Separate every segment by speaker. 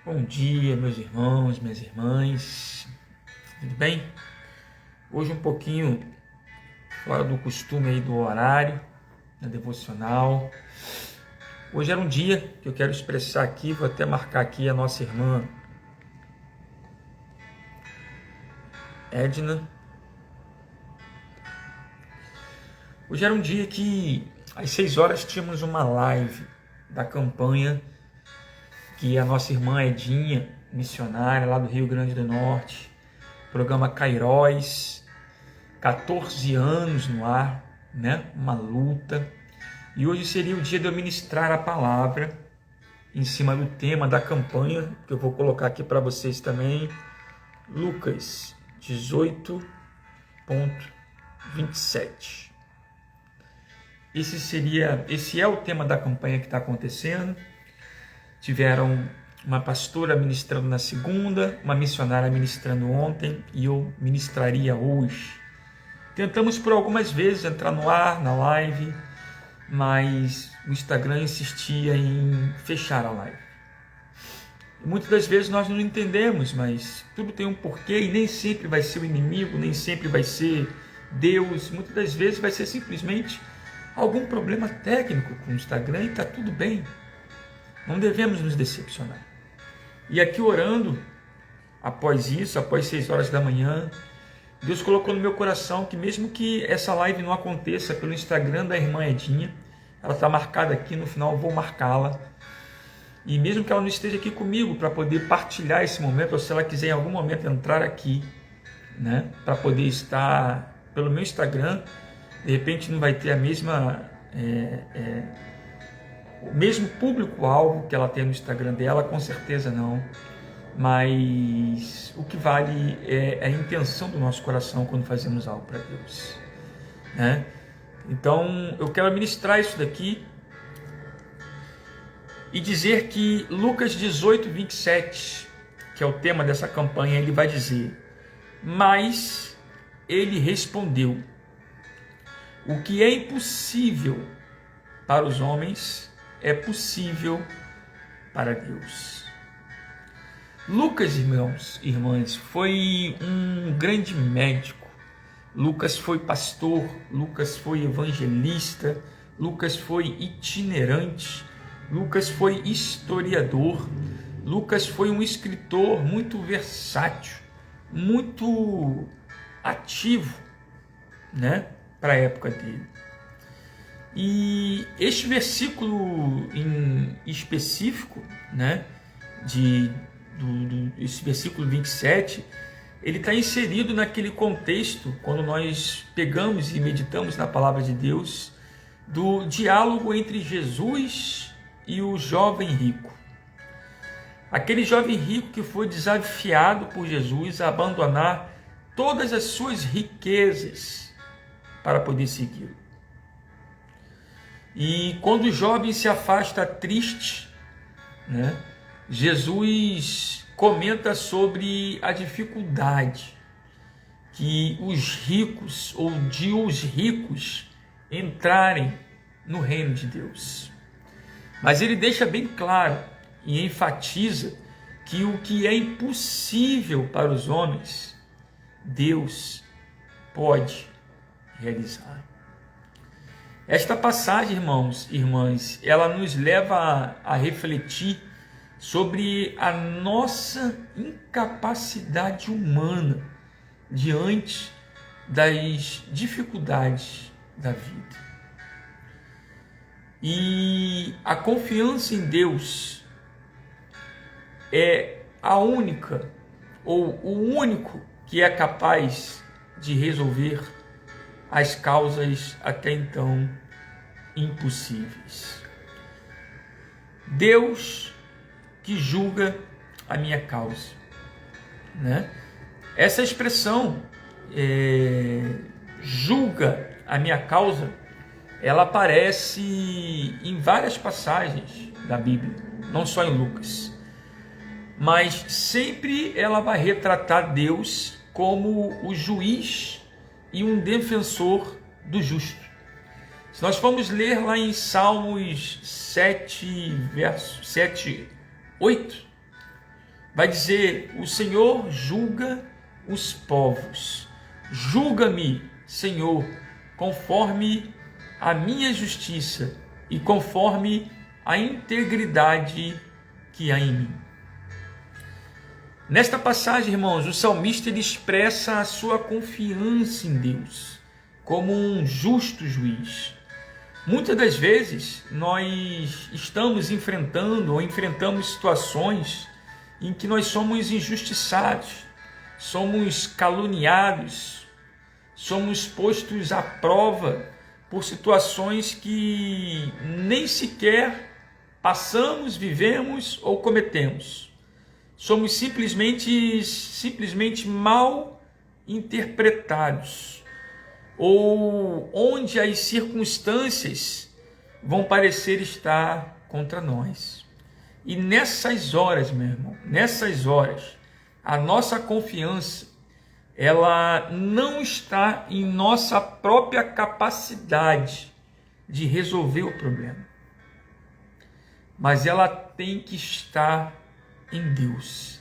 Speaker 1: Bom dia, meus irmãos, minhas irmãs, tudo bem? Hoje um pouquinho fora do costume aí do horário, da devocional. Hoje era um dia que eu quero expressar aqui, vou até marcar aqui a nossa irmã Edna. Hoje era um dia que às 6 horas tínhamos uma live da campanha que a nossa irmã Edinha, missionária lá do Rio Grande do Norte, programa Kairos, 14 anos no ar, né? Uma luta. E hoje seria o dia de eu ministrar a palavra em cima do tema da campanha, que eu vou colocar aqui para vocês também, Lucas 18:27. Esse é o tema da campanha que está acontecendo. Tiveram uma pastora ministrando na segunda, uma missionária ministrando ontem e eu ministraria hoje. Tentamos por algumas vezes entrar no ar, na live, mas o Instagram insistia em fechar a live. E muitas das vezes nós não entendemos, mas tudo tem um porquê e nem sempre vai ser o inimigo, nem sempre vai ser Deus. Muitas das vezes vai ser simplesmente algum problema técnico com o Instagram e está tudo bem. Não devemos nos decepcionar. E aqui orando, após 6 horas da manhã, Deus colocou no meu coração que mesmo que essa live não aconteça pelo Instagram da irmã Edinha, ela está marcada aqui, no final eu vou marcá-la, e mesmo que ela não esteja aqui comigo para poder partilhar esse momento, ou se ela quiser em algum momento entrar aqui, né, para poder estar pelo meu Instagram, de repente não vai ter a mesma... o mesmo público-alvo que ela tem no Instagram dela, com certeza não, mas o que vale é a intenção do nosso coração quando fazemos algo para Deus, né? Então eu quero ministrar isso daqui e dizer que Lucas 18:27, que é o tema dessa campanha, ele vai dizer: mas ele respondeu, o que é impossível para os homens é possível para Deus. Lucas, irmãos, irmãs, foi um grande médico. Lucas foi pastor, Lucas foi evangelista, Lucas foi itinerante, Lucas foi historiador, Lucas foi um escritor muito versátil, muito ativo, né, para a época dele. E este versículo em específico, né, esse versículo 27, ele está inserido naquele contexto, quando nós pegamos e meditamos na palavra de Deus, do diálogo entre Jesus e o jovem rico. Aquele jovem rico que foi desafiado por Jesus a abandonar todas as suas riquezas para poder segui-lo. E quando o jovem se afasta triste, né, Jesus comenta sobre a dificuldade que os ricos, ou de os ricos, entrarem no reino de Deus. Mas ele deixa bem claro e enfatiza que o que é impossível para os homens, Deus pode realizar. Esta passagem, irmãos e irmãs, ela nos leva a refletir sobre a nossa incapacidade humana diante das dificuldades da vida. E a confiança em Deus é a única, ou o único que é capaz de resolver as causas até então impossíveis. Deus que julga a minha causa, né? Essa expressão julga a minha causa, ela aparece em várias passagens da Bíblia, não só em Lucas, mas sempre ela vai retratar Deus como o juiz e um defensor do justo. Se nós formos ler lá em Salmos 7, verso 7, 8, vai dizer: o Senhor julga os povos. Julga-me, Senhor, conforme a minha justiça e conforme a integridade que há em mim. Nesta passagem, irmãos, o salmista ele expressa a sua confiança em Deus como um justo juiz. Muitas das vezes nós estamos enfrentando ou enfrentamos situações em que nós somos injustiçados, somos caluniados, somos postos à prova por situações que nem sequer passamos, vivemos ou cometemos. Somos simplesmente mal interpretados, ou onde as circunstâncias vão parecer estar contra nós. E nessas horas, meu irmão, nessas horas, a nossa confiança, ela não está em nossa própria capacidade de resolver o problema, mas ela tem que estar em Deus,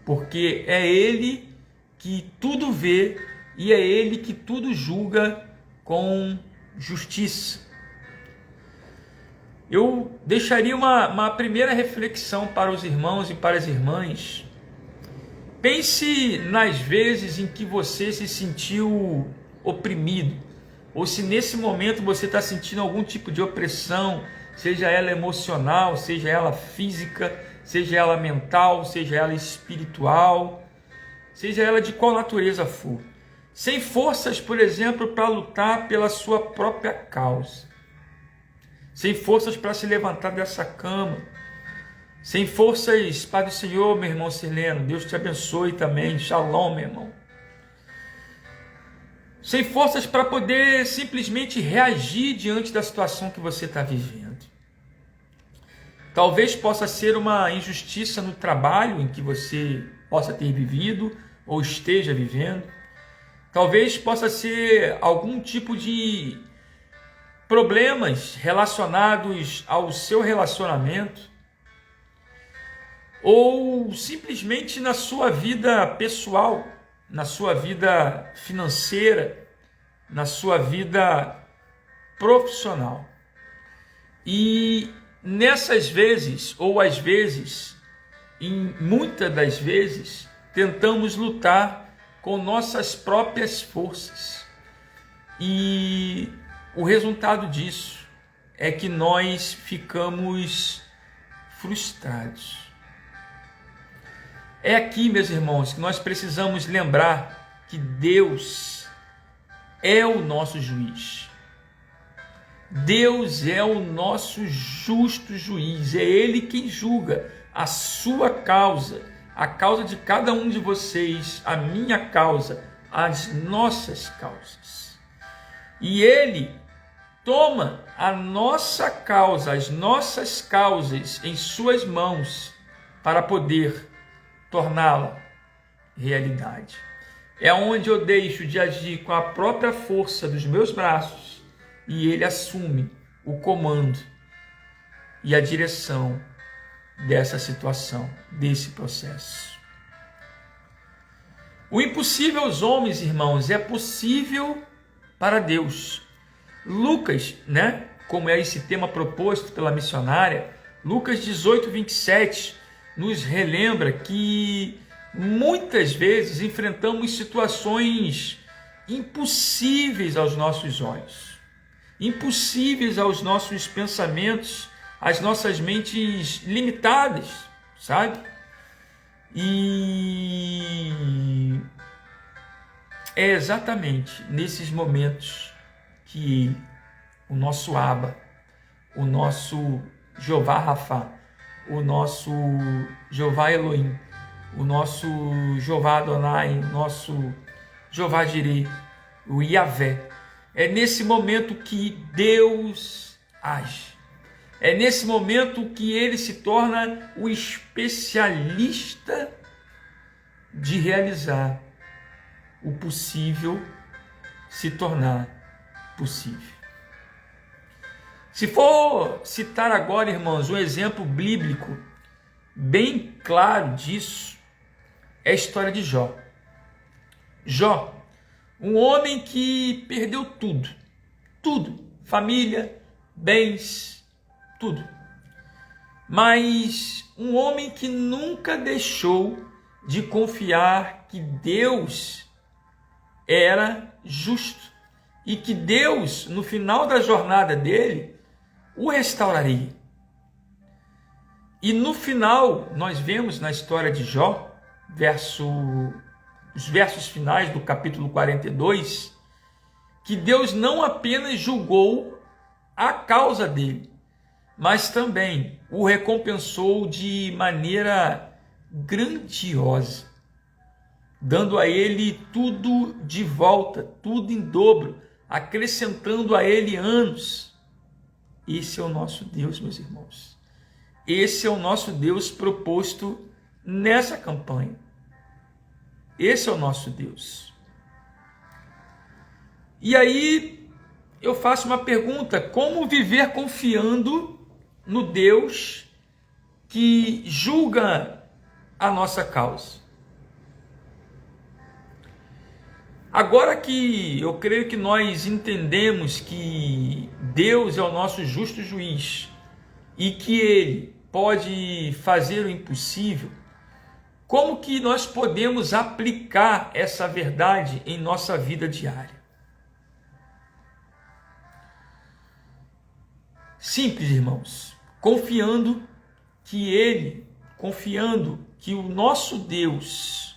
Speaker 1: porque é Ele que tudo vê e é Ele que tudo julga com justiça. Eu deixaria uma primeira reflexão para os irmãos e para as irmãs. Pense nas vezes em que você se sentiu oprimido, ou se nesse momento você está sentindo algum tipo de opressão, seja ela emocional, seja ela física, seja ela mental, seja ela espiritual, seja ela de qual natureza for. Sem forças, por exemplo, para lutar pela sua própria causa. Sem forças para se levantar dessa cama. Sem forças, Pai do Senhor, meu irmão Sileno, Deus te abençoe também, shalom, meu irmão. Sem forças para poder simplesmente reagir diante da situação que você está vivendo. Talvez possa ser uma injustiça no trabalho em que você possa ter vivido ou esteja vivendo. Talvez possa ser algum tipo de problemas relacionados ao seu relacionamento, ou simplesmente na sua vida pessoal, na sua vida financeira, na sua vida profissional. E nessas vezes, ou às vezes, em muitas das vezes, tentamos lutar com nossas próprias forças. E o resultado disso é que nós ficamos frustrados. É aqui, meus irmãos, que nós precisamos lembrar que Deus é o nosso juiz. Deus é o nosso justo juiz. É Ele quem julga a sua causa, a causa de cada um de vocês, a minha causa, as nossas causas. E Ele toma a nossa causa, as nossas causas em suas mãos para poder torná-la realidade. É onde eu deixo de agir com a própria força dos meus braços e Ele assume o comando e a direção dessa situação, desse processo. O impossível aos homens, irmãos, é possível para Deus. Lucas, como é esse tema proposto pela missionária, Lucas 18, 27, nos relembra que muitas vezes enfrentamos situações impossíveis aos nossos olhos, impossíveis aos nossos pensamentos, às nossas mentes limitadas, sabe? E é exatamente nesses momentos que Ele, o nosso Abba, o nosso Jeová Rafá, o nosso Jeová Elohim, o nosso Jeová Adonai, o nosso Jeová Jireh, o Yahvé. É nesse momento que Deus age. É nesse momento que Ele se torna o especialista de realizar o possível se tornar possível. Se for citar agora, irmãos, um exemplo bíblico bem claro disso é a história de Jó. Jó, um homem que perdeu tudo, família, bens, tudo. Mas um homem que nunca deixou de confiar que Deus era justo e que Deus, no final da jornada dele, o restauraria. E no final, nós vemos na história de Jó, os versos finais do capítulo 42, que Deus não apenas julgou a causa dele, mas também o recompensou de maneira grandiosa, dando a ele tudo de volta, tudo em dobro, acrescentando a ele anos. Esse é o nosso Deus, meus irmãos. Esse é o nosso Deus proposto nessa campanha. Esse é o nosso Deus. E aí eu faço uma pergunta: como viver confiando no Deus que julga a nossa causa? Agora que eu creio que nós entendemos que Deus é o nosso justo juiz e que Ele pode fazer o impossível, como que nós podemos aplicar essa verdade em nossa vida diária? Simples, irmãos, confiando que o nosso Deus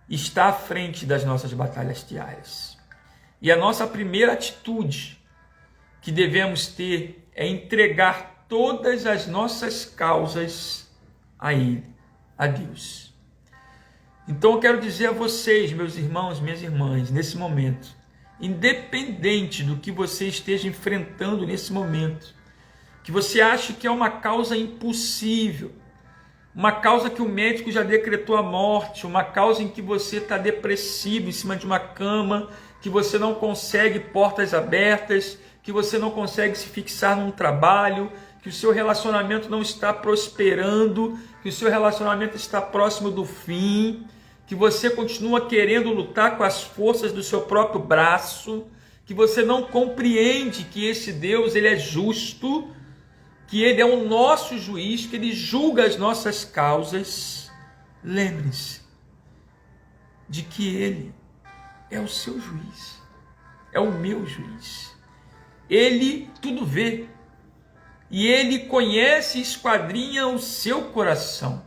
Speaker 1: está à frente das nossas batalhas diárias. E a nossa primeira atitude que devemos ter é entregar todas as nossas causas a Ele, a Deus. Então eu quero dizer a vocês, meus irmãos, minhas irmãs, nesse momento, independente do que você esteja enfrentando nesse momento, que você ache que é uma causa impossível, uma causa que o médico já decretou a morte, uma causa em que você está depressivo em cima de uma cama, que você não consegue portas abertas, que você não consegue se fixar num trabalho, que o seu relacionamento não está prosperando, que o seu relacionamento está próximo do fim, que você continua querendo lutar com as forças do seu próprio braço, que você não compreende que esse Deus, ele é justo, que Ele é o nosso juiz, que Ele julga as nossas causas. Lembre-se de que Ele é o seu juiz, é o meu juiz. Ele tudo vê e Ele conhece e esquadrinha o seu coração.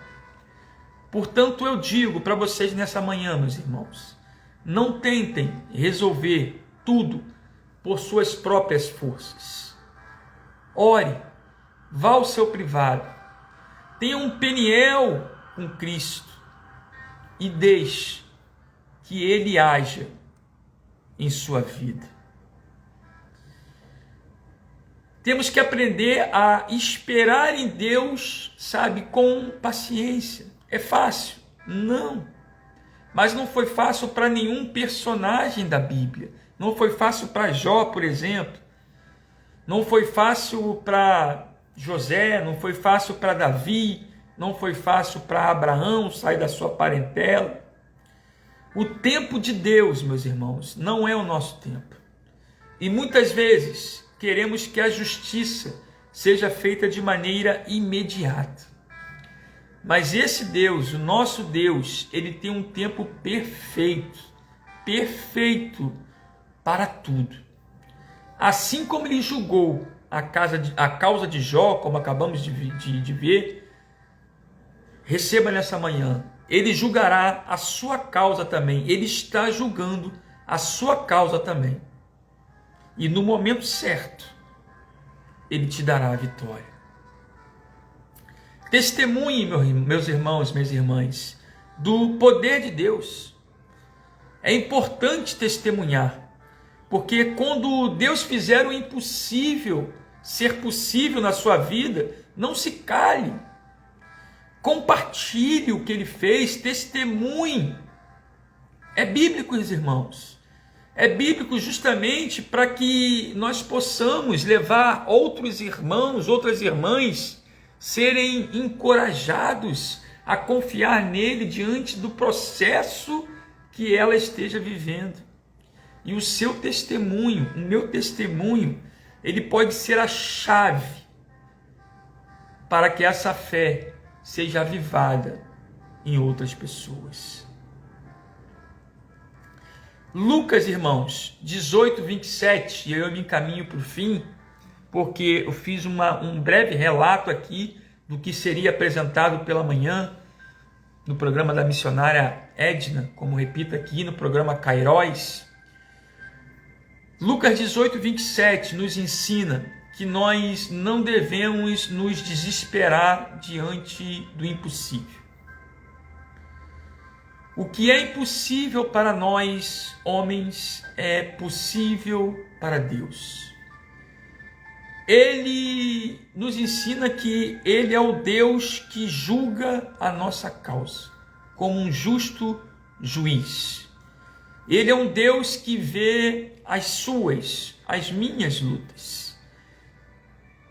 Speaker 1: Portanto, eu digo para vocês nessa manhã, meus irmãos, não tentem resolver tudo por suas próprias forças. Ore. Vá ao seu privado, tenha um Peniel com Cristo e deixe que Ele haja em sua vida. Temos que aprender a esperar em Deus, sabe, com paciência. É fácil? Não. Mas não foi fácil para nenhum personagem da Bíblia. Não foi fácil para Jó, por exemplo. Não foi fácil para José, não foi fácil para Davi, não foi fácil para Abraão sair da sua parentela. O tempo de Deus, meus irmãos, não é o nosso tempo. E muitas vezes queremos que a justiça seja feita de maneira imediata. Mas esse Deus, o nosso Deus, ele tem um tempo perfeito para tudo. Assim como ele julgou a causa de Jó, como acabamos de ver, receba nessa manhã, ele julgará a sua causa também, ele está julgando a sua causa também, e no momento certo, ele te dará a vitória. Testemunhe, meus irmãos, minhas irmãs, do poder de Deus. É importante testemunhar, porque quando Deus fizer o impossível ser possível na sua vida, não se cale. Compartilhe o que Ele fez, testemunhe. É bíblico, meus irmãos. É bíblico justamente para que nós possamos levar outros irmãos, outras irmãs serem encorajados a confiar nele diante do processo que ela esteja vivendo. E o seu testemunho, o meu testemunho, ele pode ser a chave para que essa fé seja avivada em outras pessoas. Lucas, irmãos, 18, 27, e eu me encaminho para o fim, porque eu fiz um breve relato aqui do que seria apresentado pela manhã no programa da missionária Edna, como repito aqui, no programa Kairos. Lucas 18, 27 nos ensina que nós não devemos nos desesperar diante do impossível. O que é impossível para nós, homens, é possível para Deus. Ele nos ensina que Ele é o Deus que julga a nossa causa, como um justo juiz. Ele é um Deus que vê as minhas lutas,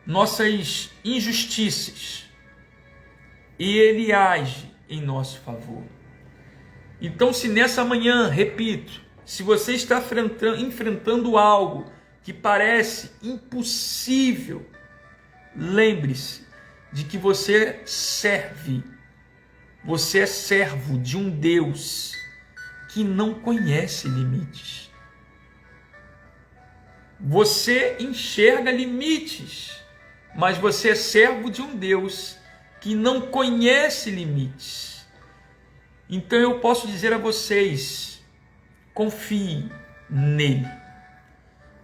Speaker 1: nossas injustiças, e Ele age em nosso favor. Então, se nessa manhã, repito, se você está enfrentando algo que parece impossível, lembre-se de que você é servo de um Deus que não conhece limites. Você enxerga limites, mas você é servo de um Deus que não conhece limites. Então eu posso dizer a vocês, confie nele.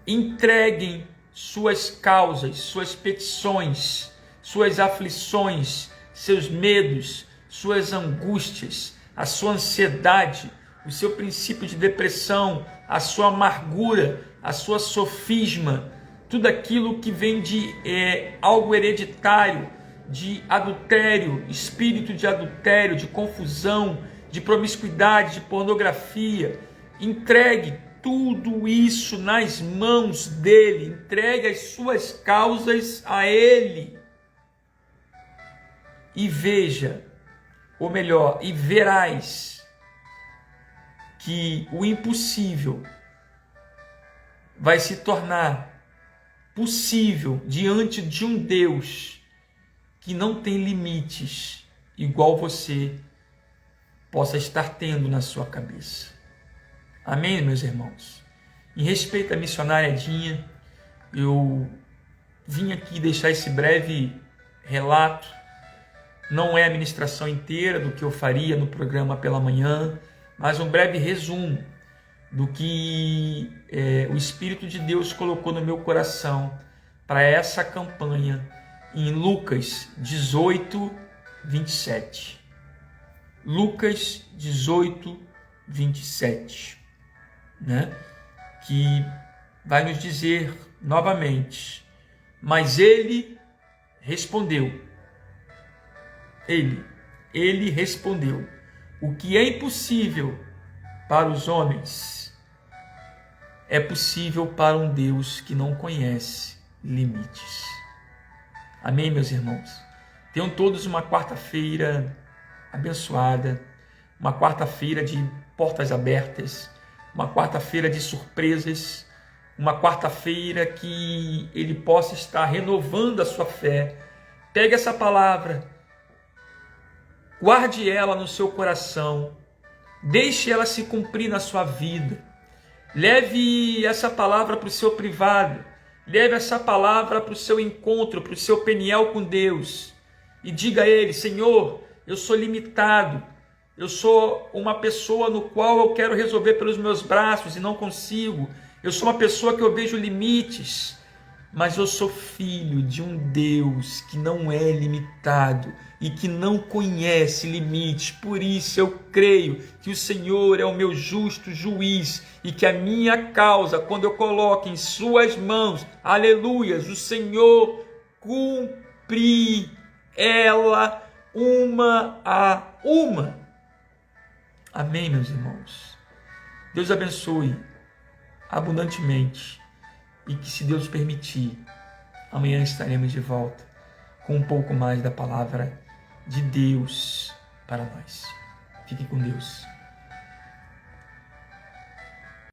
Speaker 1: Entreguem suas causas, suas petições, suas aflições, seus medos, suas angústias, a sua ansiedade, o seu princípio de depressão, a sua amargura, a sua sofisma, tudo aquilo que vem de algo hereditário, de adultério, espírito de adultério, de confusão, de promiscuidade, de pornografia. Entregue tudo isso nas mãos dele, entregue as suas causas a ele. E veja, ou melhor, e verás que o impossível vai se tornar possível diante de um Deus que não tem limites, igual você possa estar tendo na sua cabeça. Amém, meus irmãos? Em respeito à missionária Edinha, eu vim aqui deixar esse breve relato. Não é a ministração inteira do que eu faria no programa pela manhã, mas um breve resumo do que o Espírito de Deus colocou no meu coração para essa campanha em Lucas 18, 27. Lucas 18, 27. Né? Que vai nos dizer novamente, mas ele respondeu. Ele respondeu: o que é impossível para os homens é possível para um Deus que não conhece limites. Amém, meus irmãos? Tenham todos uma quarta-feira abençoada, uma quarta-feira de portas abertas, uma quarta-feira de surpresas, uma quarta-feira que ele possa estar renovando a sua fé. Pegue essa palavra, guarde ela no seu coração, deixe ela se cumprir na sua vida. Leve essa palavra para o seu privado, leve essa palavra para o seu encontro, para o seu Peniel com Deus, e diga a Ele: Senhor, eu sou limitado, eu sou uma pessoa no qual eu quero resolver pelos meus braços e não consigo, eu sou uma pessoa que eu vejo limites, mas eu sou filho de um Deus que não é limitado e que não conhece limites. Por isso eu creio que o Senhor é o meu justo juiz e que a minha causa, quando eu coloco em suas mãos, aleluias, o Senhor cumpre ela uma a uma. Amém, meus irmãos? Deus abençoe abundantemente e que, se Deus permitir, amanhã estaremos de volta com um pouco mais da palavra de Deus para nós. Fique com Deus.